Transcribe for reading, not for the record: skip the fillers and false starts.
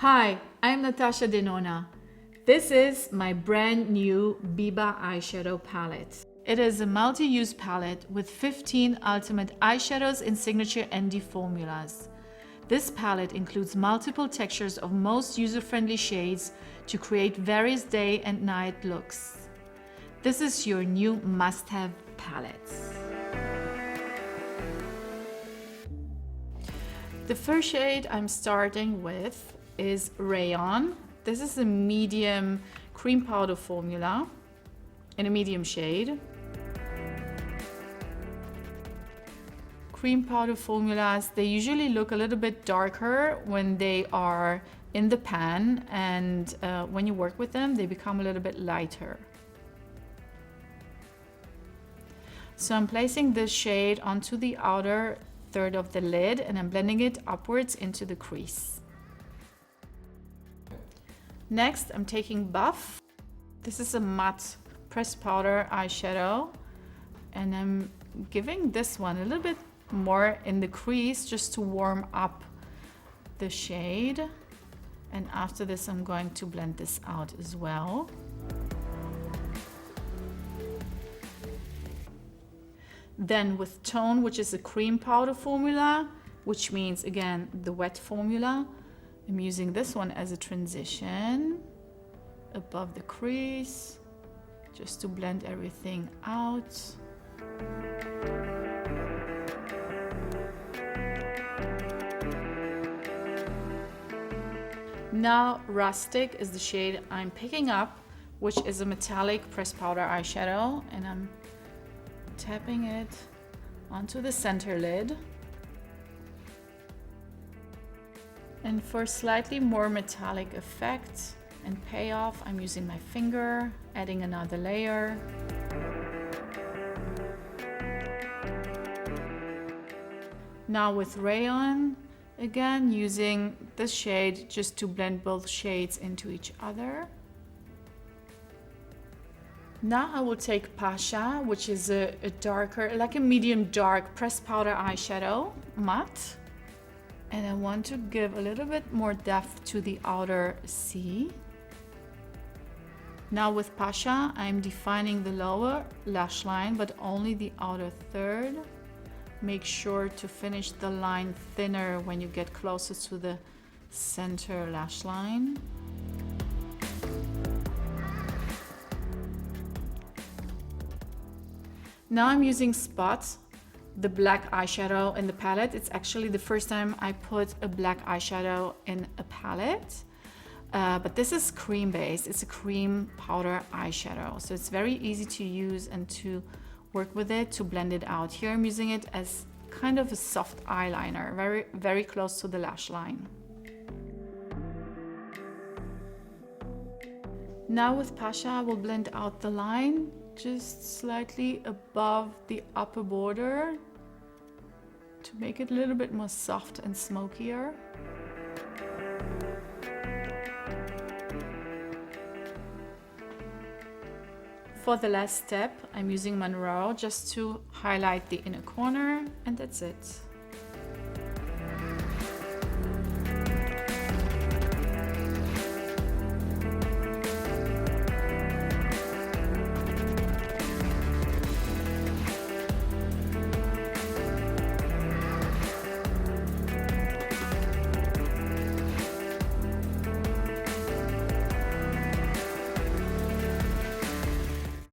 Hi, I'm Natasha Denona. This is my brand new BIBA eyeshadow palette. It is a multi-use palette with 15 ultimate eyeshadows in signature ND formulas. This palette includes multiple textures of most user-friendly shades to create various day and night looks. This is your new must-have palette. The first shade I'm starting with is Rayon. This is a medium cream powder formula in a medium shade. Cream powder formulas, they usually look a little bit darker when they are in the pan, and when you work with them, they become a little bit lighter. So I'm placing this shade onto the outer third of the lid and I'm blending it upwards into the crease. Next, I'm taking Buff. This is a matte pressed powder eyeshadow, and I'm giving this one a little bit more in the crease just to warm up the shade. And after this, I'm going to blend this out as well. Then with Tone, which is a cream powder formula, which means again the wet formula, I'm using this one as a transition above the crease just to blend everything out. Now Rustic is the shade I'm picking up, which is a metallic pressed powder eyeshadow, and I'm tapping it onto the center lid. And for slightly more metallic effect and payoff, I'm using my finger, adding another layer. Now with Rayon, again using this shade just to blend both shades into each other. Now I will take Pasha, which is a darker, like a medium dark pressed powder eyeshadow, matte. And I want to give a little bit more depth to the outer C. Now with Pasha, I'm defining the lower lash line, but only the outer third. Make sure to finish the line thinner when you get closer to the center lash line. Now I'm using Spot, the black eyeshadow in the palette. It's actually the first time I put a black eyeshadow in a palette, but this is cream based. It's a cream powder eyeshadow, so it's very easy to use and to work with it to blend it out. Here I'm using it as kind of a soft eyeliner, very close to the lash line. Now with Pasha, I will blend out the line just slightly above the upper border to make it a little bit more soft and smokier. For the last step, I'm using Monroe just to highlight the inner corner, and that's it.